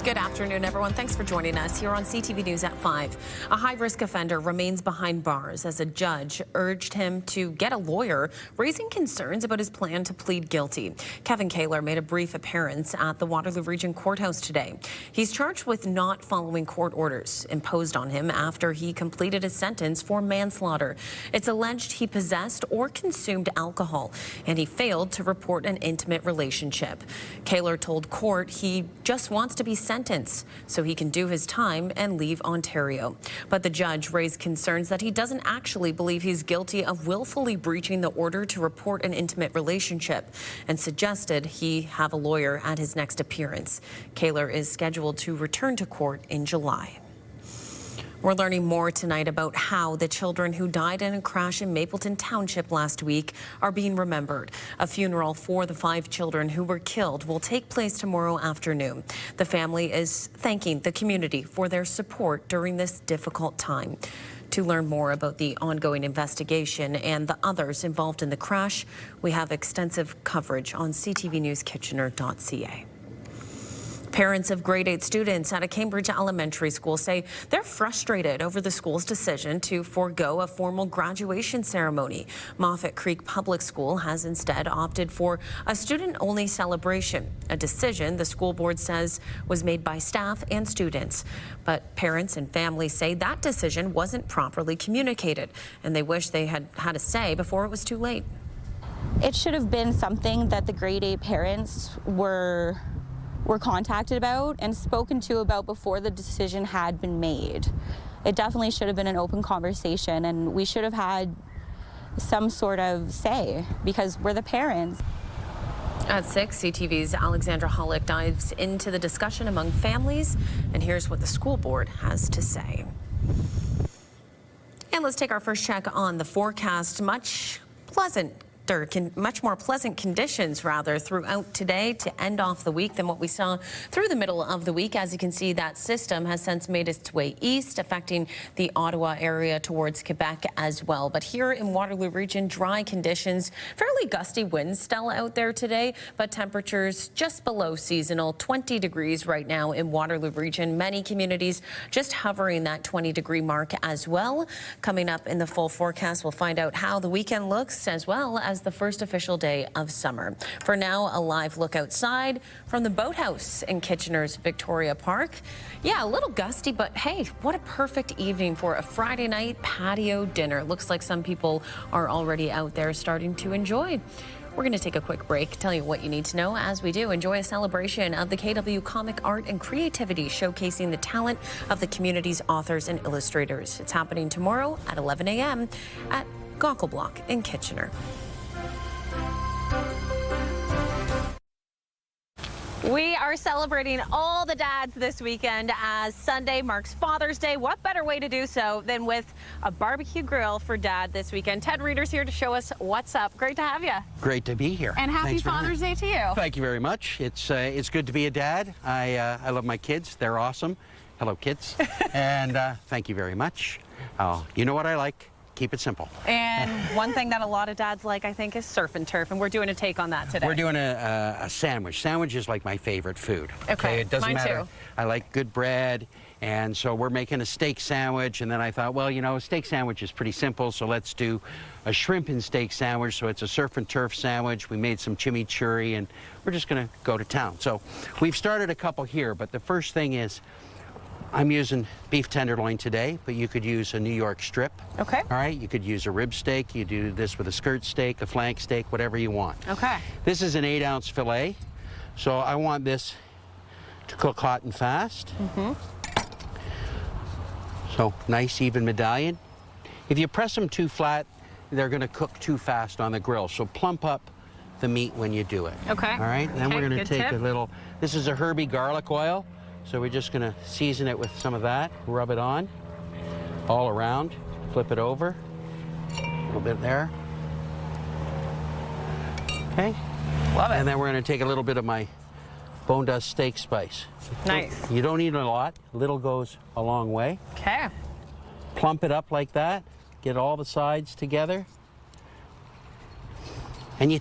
Good afternoon, everyone. Thanks for joining us here on CTV News at 5. A high-risk offender remains behind bars as a judge urged him to get a lawyer, raising concerns about his plan to plead guilty. Kevin Kaler made a brief appearance at the Waterloo Region courthouse today. He's charged with not following court orders imposed on him after he completed his sentence for manslaughter. It's alleged he possessed or consumed alcohol, and he failed to report an intimate relationship. Kaler told court he just wants to be sentenced so he can do his time and leave Ontario. But the judge raised concerns that he doesn't actually believe he's guilty of willfully breaching the order to report an intimate relationship and suggested he have a lawyer at his next appearance. Kaler is scheduled to return to court in July. We're learning more tonight about how the children who died in a crash in Mapleton Township last week are being remembered. A funeral for the 5 children who were killed will take place tomorrow afternoon. The family is thanking the community for their support during this difficult time. To learn more about the ongoing investigation and the others involved in the crash, we have extensive coverage on ctvnewskitchener.ca. Parents of grade 8 students at a Cambridge elementary school say they're frustrated over the school's decision to forego a formal graduation ceremony. Moffat Creek Public School has instead opted for a student-only celebration, a decision the school board says was made by staff and students. But parents and families say that decision wasn't properly communicated, and they wish they had had a say before it was too late. It should have been something that the grade 8 parents were contacted about and spoken to about before the decision had been made. It definitely should have been an open conversation, and we should have had some sort of say because we're the parents. At 6, CTV's Alexandra Hollick dives into the discussion among families, and here's what the school board has to say. And let's take our first check on the forecast. Much more pleasant conditions throughout today to end off the week than what we saw through the middle of the week. As you can see, that system has since made its way east, affecting the Ottawa area towards Quebec as well. But here in Waterloo Region, dry conditions, fairly gusty winds still out there today, but temperatures just below seasonal, 20 degrees right now in Waterloo Region. Many communities just hovering that 20-degree mark as well. Coming up in the full forecast, we'll find out how the weekend looks as well as the first official day of summer. For now, a live look outside from the boathouse in Kitchener's Victoria Park. Yeah, a little gusty, but hey, what a perfect evening for a Friday night patio dinner. Looks like some people are already out there starting to enjoy. We're going to take a quick break, tell you what you need to know as we do enjoy a celebration of the KW comic art and creativity, showcasing the talent of the community's authors and illustrators. It's happening tomorrow at 11 a.m. at Gaukel Block in Kitchener. We are celebrating all the dads this weekend as Sunday marks Father's Day. What better way to do so than with a barbecue grill for Dad this weekend? Ted Reeder's here to show us what's up. Great to have you. Great to be here. And happy Father's Day to you. Thank you very much. It's good to be a dad. I love my kids. They're awesome. Hello, kids. And thank you very much. You know what I like? Keep it simple. And one thing that a lot of dads like, I think, is surf and turf, and we're doing a take on that today. We're doing a sandwich. Sandwich is like my favorite food. Okay, it doesn't mine matter. too. I like good bread, and so we're making a steak sandwich, and then I thought, well, you know, a steak sandwich is pretty simple, so let's do a shrimp and steak sandwich. So it's a surf and turf sandwich. We made some chimichurri, and we're just going to go to town. So we've started a couple here, but the first thing is, I'm using beef tenderloin today, but you could use a New York strip. Okay. All right, you could use a rib steak. You do this with a skirt steak, a flank steak, whatever you want. Okay. This is an 8-ounce fillet, so I want this to cook hot and fast. Mm-hmm. So nice even medallion. If you press them too flat, they're going to cook too fast on the grill. So plump up the meat when you do it. Okay. All right. Then we're going to take tip. a little. This is a Herbie garlic oil. So we're just going to season it with some of that, rub it on, all around, flip it over, a little bit there. Okay. Love it. And then we're going to take a little bit of my bone dust steak spice. Nice. You don't need a lot. Little goes a long way. Okay. Plump it up like that. Get all the sides together. And you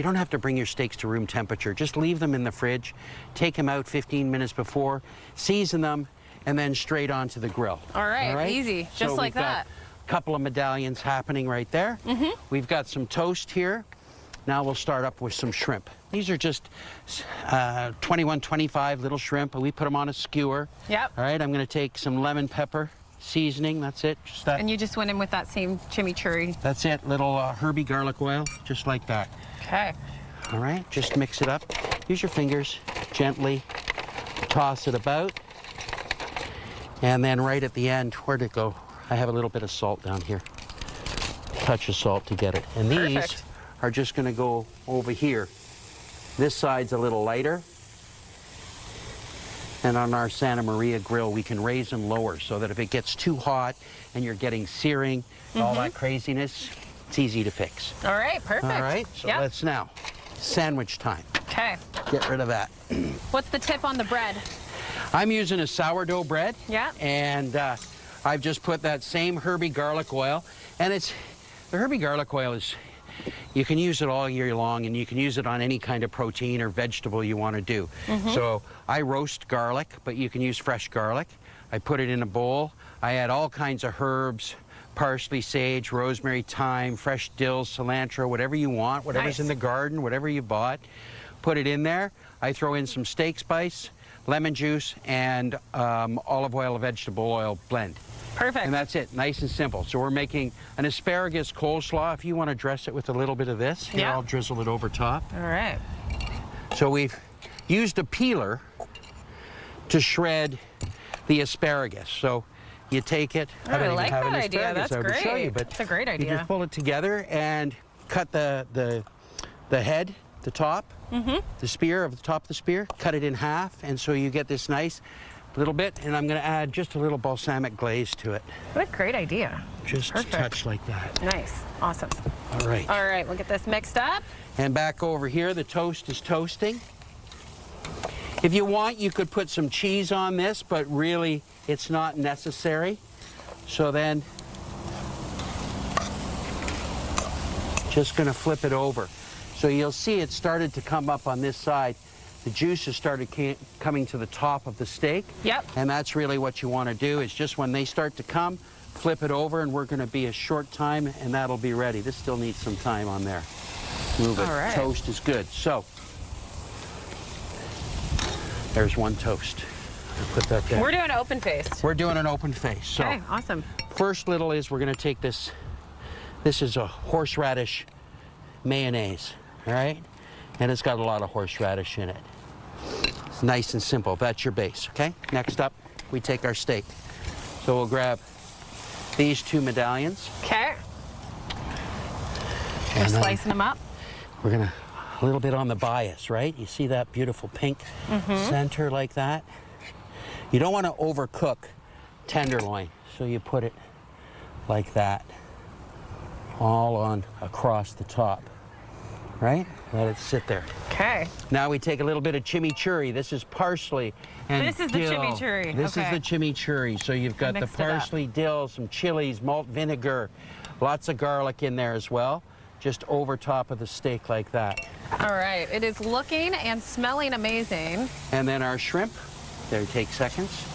don't have to bring your steaks to room temperature. Just leave them in the fridge, take them out 15 minutes before, season them, and then straight onto the grill. All right, easy, just like that. A couple of medallions happening right there. We've got some toast here. Now we'll start up with some shrimp. These are just 21, 25 little shrimp, and we put them on a skewer. Yep. All right, I'm going to take some lemon pepper seasoning. That's it. Just that. And you just went in with that same chimichurri. That's it. Little herby garlic oil, just like that. Okay. All right, just mix it up. Use your fingers, gently toss it about. And then right at the end, where'd it go? I have a little bit of salt down here. Touch of salt to get it. And these Perfect. are just going to go over here. This side's a little lighter. And on our Santa Maria grill, we can raise them lower so that if it gets too hot and you're getting searing, all that craziness, it's easy to fix. All right, perfect. All right, so let's now, sandwich time. Okay. Get rid of that. What's the tip on the bread? I'm using a sourdough bread. Yeah. And I've just put that same herby garlic oil. And the herby garlic oil is, you can use it all year long, and you can use it on any kind of protein or vegetable you want to do. So I roast garlic, but you can use fresh garlic. I put it in a bowl. I add all kinds of herbs, parsley, sage, rosemary, thyme, fresh dill, cilantro, whatever you want, whatever's in the garden, whatever you bought. Put it in there. I throw in some steak spice, lemon juice, and olive oil, vegetable oil blend. Perfect. And that's it, nice and simple. So we're making an asparagus coleslaw. If you want to dress it with a little bit of this, here, I'll drizzle it over top. All right. So we've used a peeler to shred the asparagus. So you take it. I really like that idea. That's great. Show you, but that's a great idea. You just pull it together and cut the head, the top, the spear of the top of the spear, cut it in half, and so you get this nice little bit, and I'm going to add just a little balsamic glaze to it. What a great idea. Just a touch like that. Nice. Awesome. All right. All right, we'll get this mixed up. And back over here, the toast is toasting. If you want, you could put some cheese on this, but really, it's not necessary. So then, just going to flip it over. So you'll see it started to come up on this side. The juices started coming to the top of the steak. Yep. And that's really what you want to do, is just when they start to come, flip it over, and we're going to be a short time, and that'll be ready. This still needs some time on there. Move it. All right. Toast is good. So, there's one toast. I'll put that there. We're doing an open face. We're doing an open face. So, Okay, awesome. first little is we're going to take this. This is a horseradish mayonnaise, all right? And it's got a lot of horseradish in it. It's nice and simple. That's your base, okay? Next up, we take our steak. So we'll grab these two medallions. Okay. We're And then slicing them up. we're gonna, a little bit on the bias, right? You see that beautiful pink center like that? You don't want to overcook tenderloin, so you put it like that, all on across the top, right? Let it sit there. Okay. Now we take a little bit of chimichurri. This is parsley and This is the dill. chimichurri, This okay. is the chimichurri. So you've got the Mixed it up. parsley, dill, some chilies, malt vinegar, lots of garlic in there as well, just over top of the steak like that. All right. It is looking and smelling amazing. And then our shrimp. There, take seconds.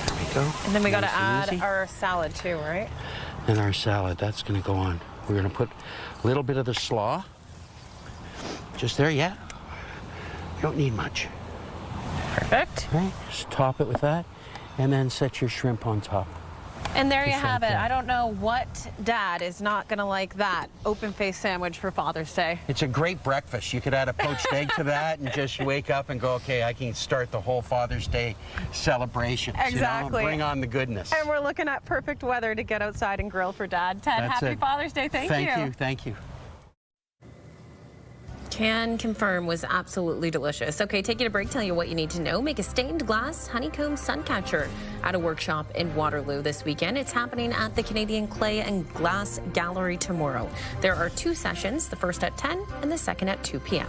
There we go. And then we got to Nice and add easy. our salad too, right? And our salad, that's going to go on. We're going to put a little bit of the slaw. Just there, yeah. You don't need much. Perfect. Right, just top it with that, and then set your shrimp on top. And there you Just have like it. that. I don't know what dad is not going to like that open face sandwich for Father's Day. It's a great breakfast. You could add a poached egg to that and just wake up and go, okay, I can start the whole Father's Day celebration. Exactly. Bring on the goodness. And we're looking at perfect weather to get outside and grill for Dad. Ted, That's happy it. Father's Day. Thank you. Thank you. Can confirm was absolutely delicious. Okay, taking a break, tell you what you need to know. Make a stained glass honeycomb sun catcher at a workshop in Waterloo this weekend. It's happening at the Canadian Clay and Glass Gallery tomorrow. There are 2 sessions, the first at 10 and the second at 2 p.m.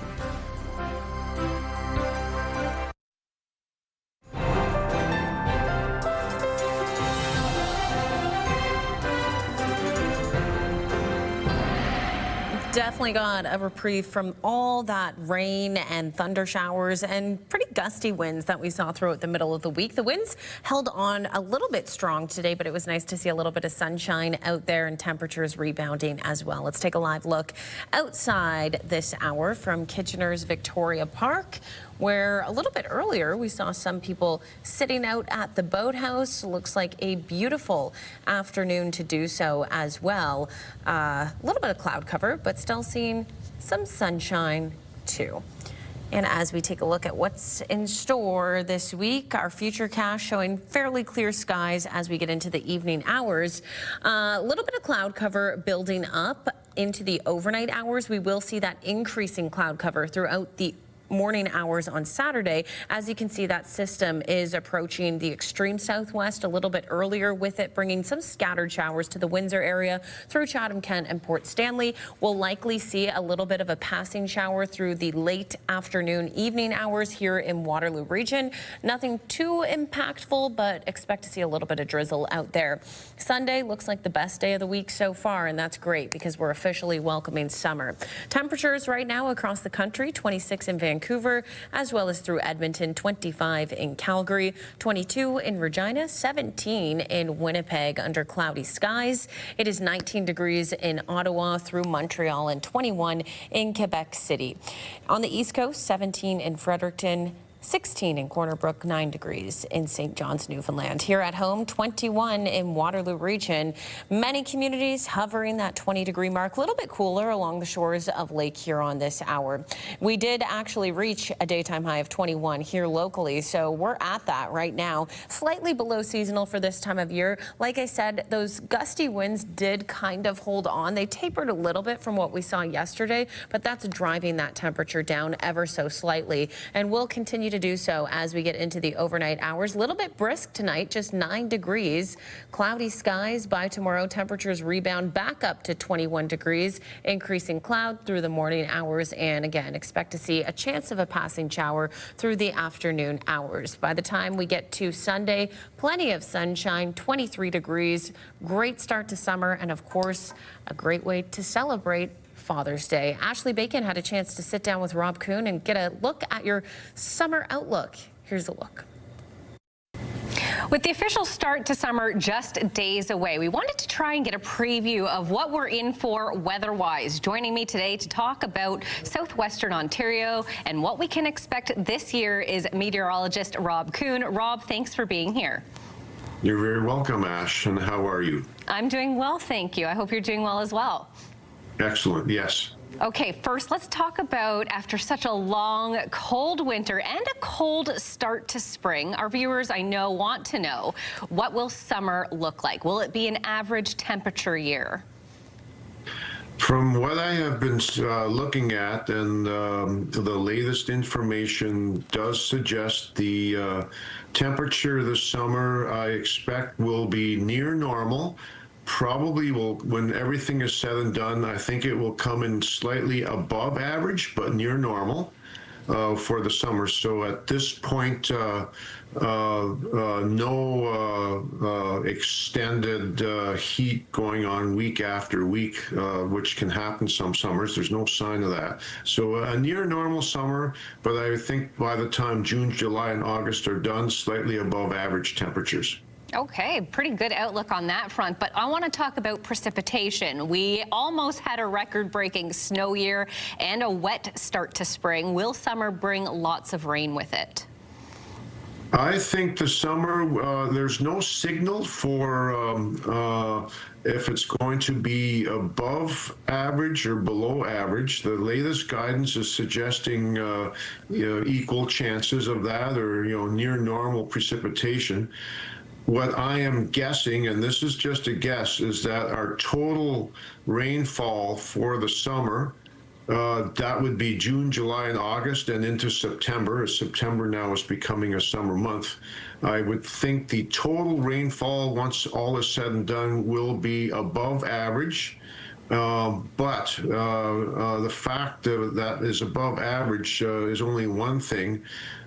Definitely got a reprieve from all that rain and thunder showers and pretty gusty winds that we saw throughout the middle of the week. The winds held on a little bit strong today, but it was nice to see a little bit of sunshine out there and temperatures rebounding as well. Let's take a live look outside this hour from Kitchener's Victoria Park, where a little bit earlier we saw some people sitting out at the boathouse. Looks like a beautiful afternoon to do so as well. A little bit of cloud cover, but still seeing some sunshine too. And as we take a look at what's in store this week, our futurecast showing fairly clear skies as we get into the evening hours. A little bit of cloud cover building up into the overnight hours. We will see that increasing cloud cover throughout the morning hours on Saturday. As you can see, that system is approaching the extreme southwest a little bit earlier with it, bringing some scattered showers to the Windsor area through Chatham, Kent and Port Stanley. We'll likely see a little bit of a passing shower through the late afternoon, evening hours here in Waterloo Region. Nothing too impactful, but expect to see a little bit of drizzle out there. Sunday looks like the best day of the week so far, and that's great because we're officially welcoming summer. Temperatures right now across the country, 26 in Vancouver, as well as through Edmonton, 25 in Calgary, 22 in Regina, 17 in Winnipeg under cloudy skies. It is 19 degrees in Ottawa through Montreal and 21 in Quebec City. On the East Coast, 17 in Fredericton, 16 in Corner Brook, 9 degrees in St. John's, Newfoundland. Here at home, 21 in Waterloo Region. Many communities hovering that 20-degree mark, a little bit cooler along the shores of Lake Huron this hour. We did actually reach a daytime high of 21 here locally, so we're at that right now. Slightly below seasonal for this time of year. Like I said, those gusty winds did kind of hold on. They tapered a little bit from what we saw yesterday, but that's driving that temperature down ever so slightly, and will continue to do so as we get into the overnight hours. A little bit brisk tonight, just 9 degrees. Cloudy skies by tomorrow. Temperatures rebound back up to 21 degrees. Increasing cloud through the morning hours, and again, expect to see a chance of a passing shower through the afternoon hours. By the time we get to Sunday, plenty of sunshine, 23 degrees. Great start to summer, and of course, a great way to celebrate Father's Day. Ashley Bacon had a chance to sit down with Rob Kuhn and get a look at your summer outlook. Here's a look. With the official start to summer just days away, we wanted to try and get a preview of what we're in for weather-wise. Joining me today to talk about southwestern Ontario and what we can expect this year is meteorologist Rob Kuhn. Rob, thanks for being here. You're very welcome, Ash, and how are you? I'm doing well, thank you. I hope you're doing well as well. Excellent, yes. Okay, first let's talk about, after such a long, cold winter and a cold start to spring, our viewers, I know, want to know, what will summer look like? Will it be an average temperature year? From what I have been looking at, and the latest information does suggest the temperature this summer, I expect, will be near normal. Probably will, when everything is said and done, I think it will come in slightly above average, but near normal for the summer. So at this point, no extended heat going on week after week, which can happen some summers. There's no sign of that. So a near normal summer, but I think by the time June, July, and August are done, slightly above average temperatures. Okay, pretty good outlook on that front, but I want to talk about precipitation. We almost had a record-breaking snow year and a wet start to spring. Will summer bring lots of rain with it? I think the summer, there's no signal for if it's going to be above average or below average. The latest guidance is suggesting equal chances of that, or near normal precipitation. What I am guessing, and this is just a guess, is that our total rainfall for the summer, that would be June, July, and August, and into September, as September now is becoming a summer month. I would think the total rainfall, once all is said and done, will be above average. But the fact that is above average is only one thing.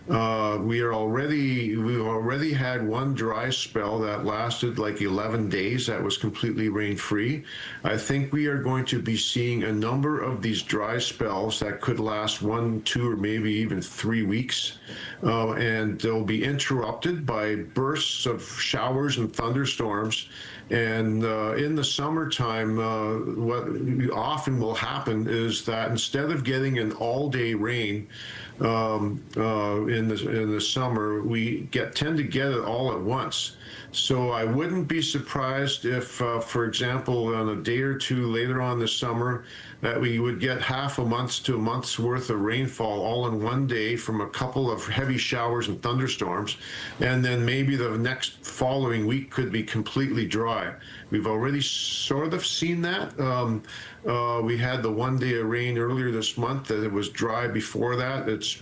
we've already had one dry spell that lasted like 11 days that was completely rain-free. I think we are going to be seeing a number of these dry spells that could last 1, 2, or maybe even 3 weeks. And they'll be interrupted by bursts of showers and thunderstorms. And in the summertime, what often will happen is that instead of getting an all-day rain in the summer, we tend to get it all at once. So I wouldn't be surprised if, for example, on a day or two later on this summer, that we would get half a month's to a month's worth of rainfall all in one day from a couple of heavy showers and thunderstorms, and then maybe the next following week could be completely dry. We've already sort of seen that. We had the one day of rain earlier this month that it was dry before that. It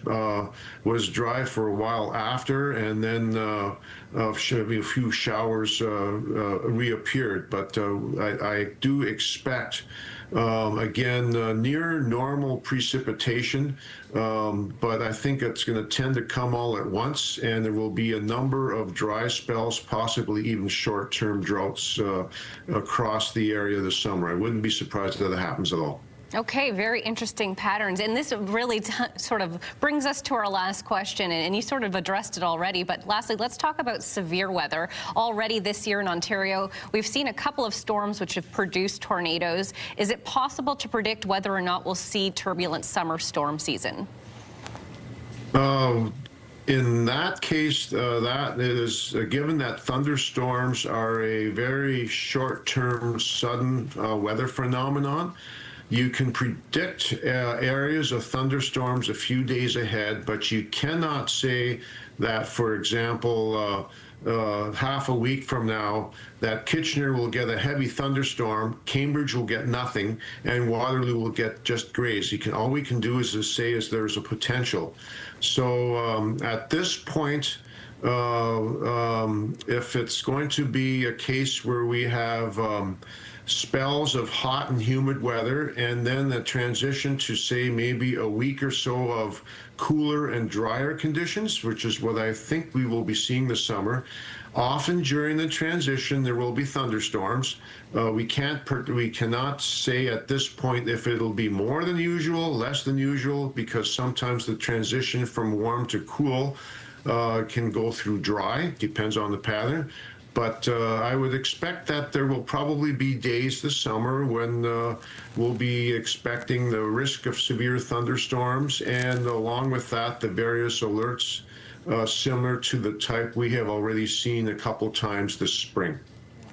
was dry for a while after, and then a few showers reappeared. But I do expect, again, near normal precipitation, but I think it's going to tend to come all at once, and there will be a number of dry spells, possibly even short-term droughts across the area this summer. I wouldn't be surprised if that happens at all. Okay, very interesting patterns. And this really sort of brings us to our last question, and you sort of addressed it already. But lastly, let's talk about severe weather. Already this year in Ontario, we've seen a couple of storms which have produced tornadoes. Is it possible to predict whether or not we'll see turbulent summer storm season? In that case, that is given that thunderstorms are a very short-term, sudden weather phenomenon. You can predict areas of thunderstorms a few days ahead, but you cannot say that, for example, half a week from now, that Kitchener will get a heavy thunderstorm, Cambridge will get nothing, and Waterloo will get just grays. All we can do is say there's a potential. So at this point, if it's going to be a case where we have spells of hot and humid weather, and then the transition to, say, maybe a week or so of cooler and drier conditions, which is what I think we will be seeing this summer. Often during the transition, there will be thunderstorms. We cannot say at this point if it'll be more than usual, less than usual, because sometimes the transition from warm to cool can go through dry, depends on the pattern. But I would expect that there will probably be days this summer when we'll be expecting the risk of severe thunderstorms, and along with that, the various alerts similar to the type we have already seen a couple times this spring.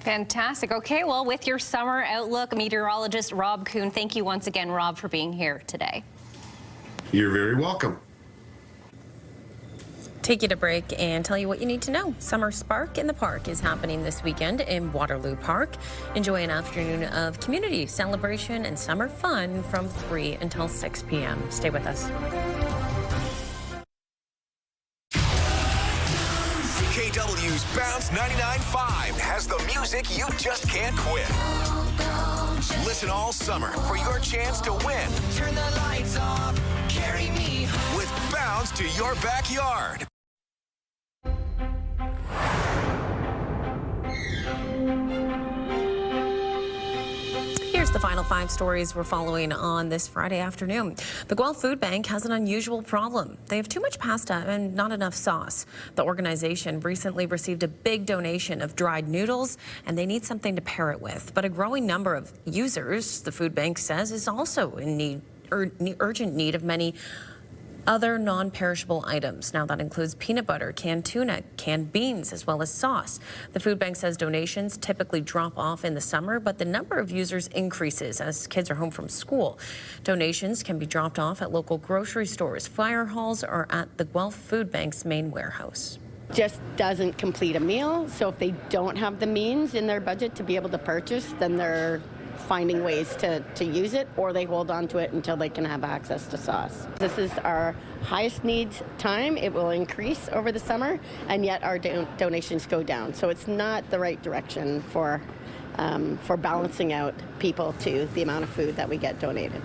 Fantastic. Okay, well, with your summer outlook, meteorologist Rob Kuhn, thank you once again, Rob, for being here today. You're very welcome. Take you to break and tell you what you need to know. Summer Spark in the Park is happening this weekend in Waterloo Park. Enjoy an afternoon of community celebration and summer fun from 3 until 6 p.m. Stay with us. KW's Bounce 99.5 has the music you just can't quit. Listen all summer for your chance to win. Turn the lights off, carry me home. With Bounce to your backyard. Here's the final 5 stories we're following on this Friday afternoon. The Guelph Food Bank has an unusual problem. They have too much pasta and not enough sauce. The organization recently received a big donation of dried noodles, and they need something to pair it with. But a growing number of users, the food bank says, is also in urgent need of many other non-perishable items. Now that includes peanut butter, canned tuna, canned beans, as well as sauce. The food bank says donations typically drop off in the summer, but the number of users increases as kids are home from school. Donations can be dropped off at local grocery stores, fire halls, or at the Guelph Food Bank's main warehouse. Just doesn't complete a meal, so if they don't have the means in their budget to be able to purchase, then they're finding ways to use it, or they hold on to it until they can have access to sauce. This is our highest needs time. It will increase over the summer, and yet our donations go down. So it's not the right direction for balancing out people to the amount of food that we get donated.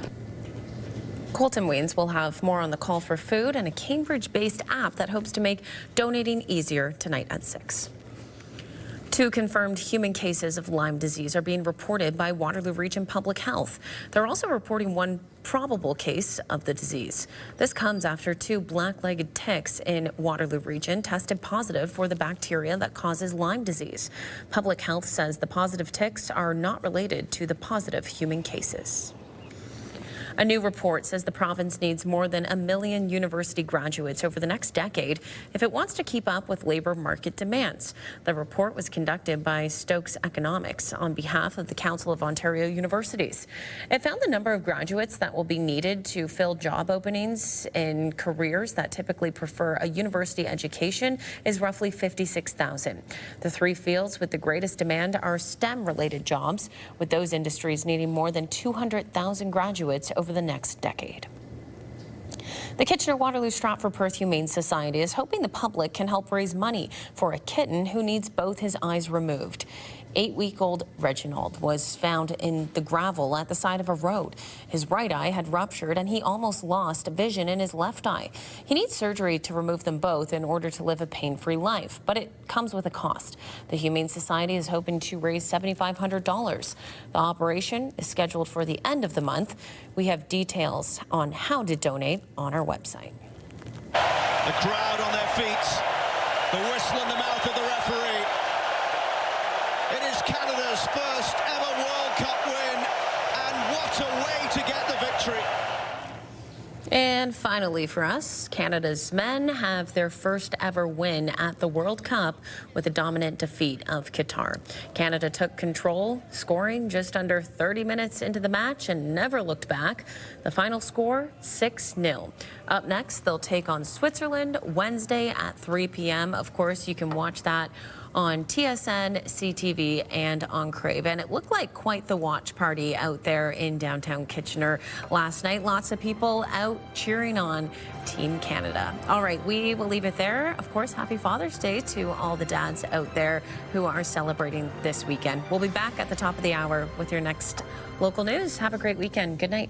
Colton Weens will have more on the call for food and a Cambridge-based app that hopes to make donating easier tonight at 6. 2 confirmed human cases of Lyme disease are being reported by Waterloo Region Public Health. They're also reporting 1 probable case of the disease. This comes after 2 black-legged ticks in Waterloo Region tested positive for the bacteria that causes Lyme disease. Public Health says the positive ticks are not related to the positive human cases. A new report says the province needs more than 1 million university graduates over the next decade if it wants to keep up with labor market demands. The report was conducted by Stokes Economics on behalf of the Council of Ontario Universities. It found the number of graduates that will be needed to fill job openings in careers that typically prefer a university education is roughly 56,000. The 3 fields with the greatest demand are STEM-related jobs, with those industries needing more than 200,000 graduates over the next decade. The Kitchener-Waterloo-Stratford-Perth Humane Society is hoping the public can help raise money for a kitten who needs both his eyes removed. 8-week-old Reginald was found in the gravel at the side of a road. His right eye had ruptured and he almost lost vision in his left eye. He needs surgery to remove them both in order to live a pain-free life, but it comes with a cost. The Humane Society is hoping to raise $7,500. The operation is scheduled for the end of the month. We have details on how to donate on our website. The crowd on their feet, the whistle in the mouth of the referee. It is Canada's first ever World Cup win, and what a way to get the victory. And finally for us, Canada's men have their first ever win at the World Cup with a dominant defeat of Qatar. Canada took control, scoring just under 30 minutes into the match and never looked back. The final score, 6-0. Up next, they'll take on Switzerland Wednesday at 3 p.m. Of course, you can watch that on TSN, CTV, and on Crave. And it looked like quite the watch party out there in downtown Kitchener last night. Lots of people out cheering on Team Canada. All right, we will leave it there. Of course, happy Father's Day to all the dads out there who are celebrating this weekend. We'll be back at the top of the hour with your next local news. Have a great weekend. Good night.